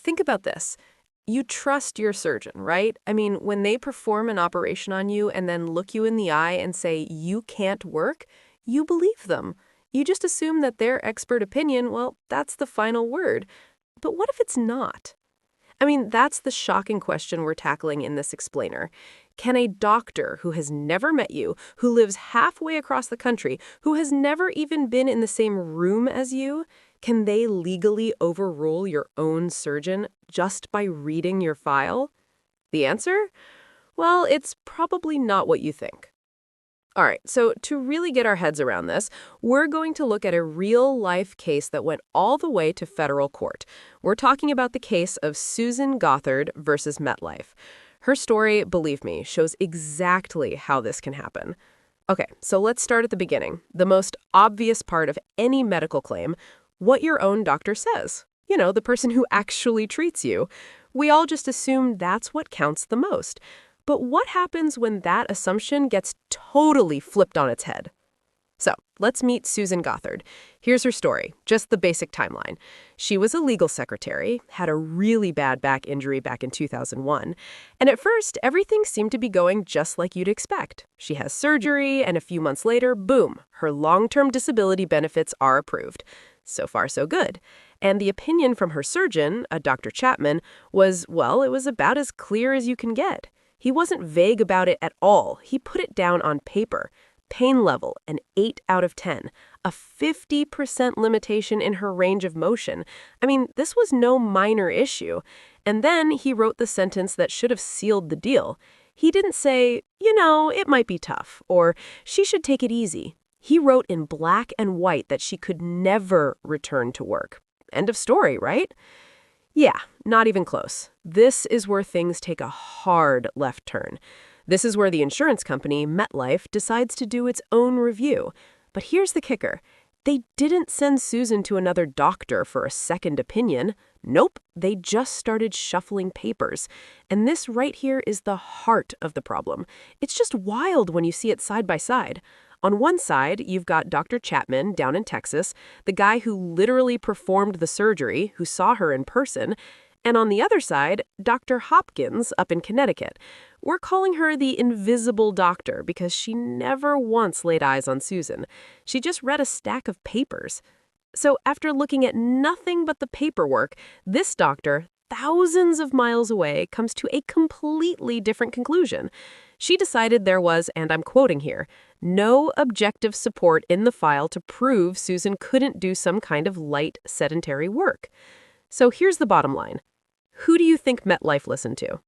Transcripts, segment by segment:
Think about this. You trust your surgeon, right? I mean, when they perform an operation on you and then look you in the eye and say, you can't work, you believe them. You just assume that their expert opinion, well, that's the final word. But what if it's not? I mean, that's the shocking question we're tackling in this explainer. Can a doctor who has never met you, who lives halfway across the country, who has never even been in the same room as you, can they legally overrule your own surgeon just by reading your file? The answer? Well, it's probably not what you think. All right, so to really get our heads around this, we're going to look at a real-life case that went all the way to federal court. We're talking about the case of Susan Gothard versus MetLife. Her story, believe me, shows exactly how this can happen. Okay, so let's start at the beginning. The most obvious part of any medical claim, what your own doctor says. You know, the person who actually treats you. We all just assume that's what counts the most. But what happens when that assumption gets totally flipped on its head? So, let's meet Susan Gothard. Here's her story, just the basic timeline. She was a legal secretary, had a really bad back injury back in 2001, and at first, everything seemed to be going just like you'd expect. She has surgery, and a few months later, boom, her long-term disability benefits are approved. So far, so good. And the opinion from her surgeon, a Dr. Chapman, was, well, it was about as clear as you can get. He wasn't vague about it at all. He put it down on paper. Pain level, an 8 out of 10. A 50% limitation in her range of motion. I mean, this was no minor issue. And then he wrote the sentence that should have sealed the deal. He didn't say, you know, it might be tough, or she should take it easy. He wrote in black and white that she could never return to work. End of story, right? Yeah, not even close. This is where things take a hard left turn. This is where the insurance company, MetLife, decides to do its own review. But here's the kicker. They didn't send Susan to another doctor for a second opinion. Nope, they just started shuffling papers. And this right here is the heart of the problem. It's just wild when you see it side by side. On one side, you've got Dr. Chapman down in Texas, the guy who literally performed the surgery, who saw her in person. And on the other side, Dr. Hopkins up in Connecticut. We're calling her the invisible doctor because she never once laid eyes on Susan. She just read a stack of papers. So after looking at nothing but the paperwork, this doctor, thousands of miles away, comes to a completely different conclusion. She decided there was, and I'm quoting here, no objective support in the file to prove Susan couldn't do some kind of light sedentary work. So here's the bottom line. Who do you think MetLife listened to?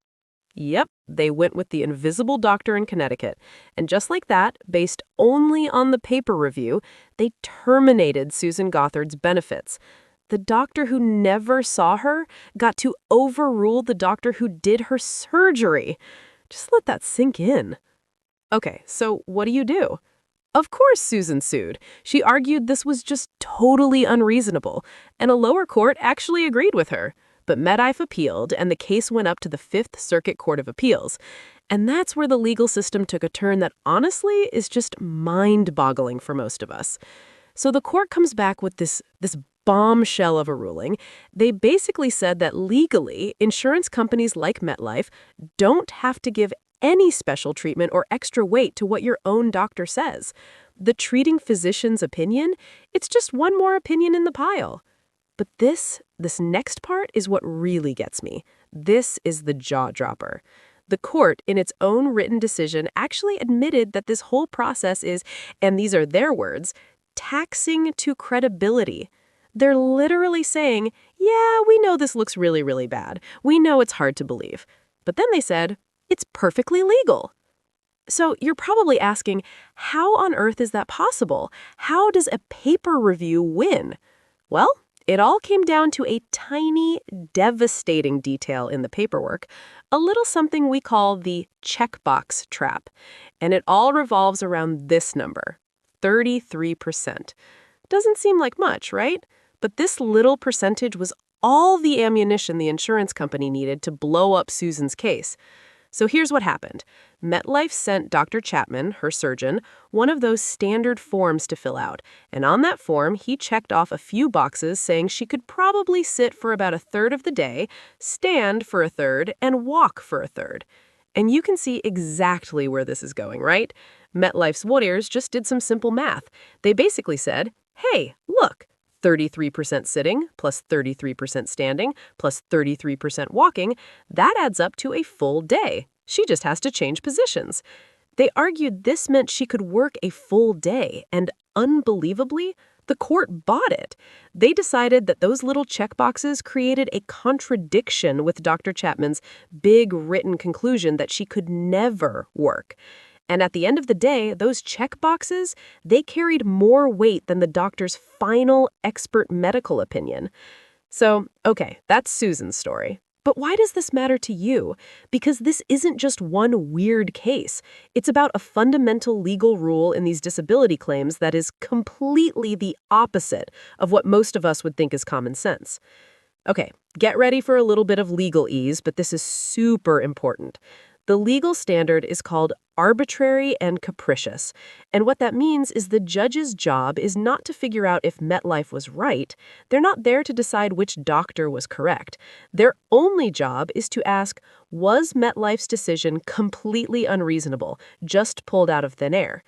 Yep, they went with the invisible doctor in Connecticut. And just like that, based only on the paper review, they terminated Susan Gothard's benefits. The doctor who never saw her got to overrule the doctor who did her surgery. Just let that sink in. Okay, so what do? Of course Susan sued. She argued this was just totally unreasonable, and a lower court actually agreed with her. But MetLife appealed, and the case went up to the Fifth Circuit Court of Appeals. And that's where the legal system took a turn that honestly is just mind-boggling for most of us. So the court comes back with this bombshell of a ruling. They basically said that legally, insurance companies like MetLife don't have to give any special treatment or extra weight to what your own doctor says. The treating physician's opinion, it's just one more opinion in the pile. But this next part is what really gets me. This is the jaw-dropper. The court, in its own written decision, actually admitted that this whole process is, and these are their words, taxing to credibility. They're literally saying, yeah, we know this looks really, really bad. We know it's hard to believe. But then they said, it's perfectly legal. So you're probably asking, how on earth is that possible? How does a paper review win? Well, it all came down to a tiny, devastating detail in the paperwork, a little something we call the checkbox trap. And it all revolves around this number, 33%. Doesn't seem like much, right? But this little percentage was all the ammunition the insurance company needed to blow up Susan's case. So here's what happened. MetLife sent Dr. Chapman, her surgeon, one of those standard forms to fill out. And on that form, he checked off a few boxes saying she could probably sit for about a third of the day, stand for a third, and walk for a third. And you can see exactly where this is going, right? MetLife's lawyers just did some simple math. They basically said, hey, look, 33% sitting plus 33% standing plus 33% walking, that adds up to a full day. She just has to change positions. They argued this meant she could work a full day, and unbelievably, the court bought it. They decided that those little checkboxes created a contradiction with Dr. Chapman's big written conclusion that she could never work. And at the end of the day, those checkboxes, they carried more weight than the doctor's final expert medical opinion. So, okay, that's Susan's story. But why does this matter to you? Because this isn't just one weird case. It's about a fundamental legal rule in these disability claims that is completely the opposite of what most of us would think is common sense. Okay, get ready for a little bit of legalese, but this is super important. The legal standard is called arbitrary and capricious, and what that means is the judge's job is not to figure out if MetLife was right. They're not there to decide which doctor was correct. Their only job is to ask, was MetLife's decision completely unreasonable, just pulled out of thin air?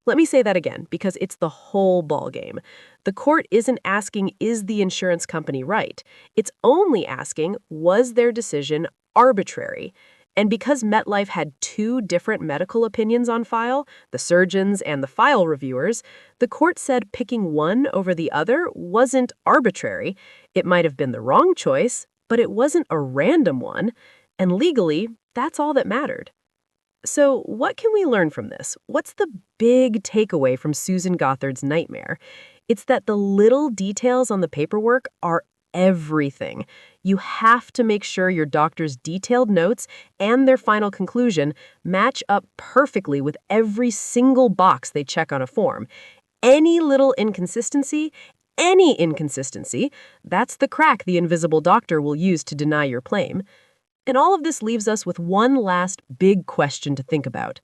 Let me say that again, because it's the whole ballgame. The court isn't asking, is the insurance company right? It's only asking, was their decision arbitrary? And because MetLife had two different medical opinions on file, the surgeons and the file reviewers, the court said picking one over the other wasn't arbitrary. It might have been the wrong choice, but it wasn't a random one. And legally, that's all that mattered. So what can we learn from this? What's the big takeaway from Susan Gothard's nightmare? It's that the little details on the paperwork are everything. You have to make sure your doctor's detailed notes and their final conclusion match up perfectly with every single box they check on a form. Any little inconsistency, that's the crack the invisible doctor will use to deny your claim. And all of this leaves us with one last big question to think about.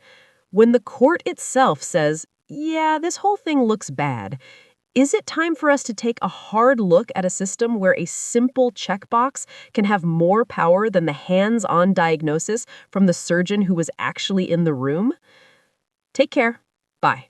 When the court itself says, yeah, this whole thing looks bad, is it time for us to take a hard look at a system where a simple checkbox can have more power than the hands-on diagnosis from the surgeon who was actually in the room? Take care. Bye.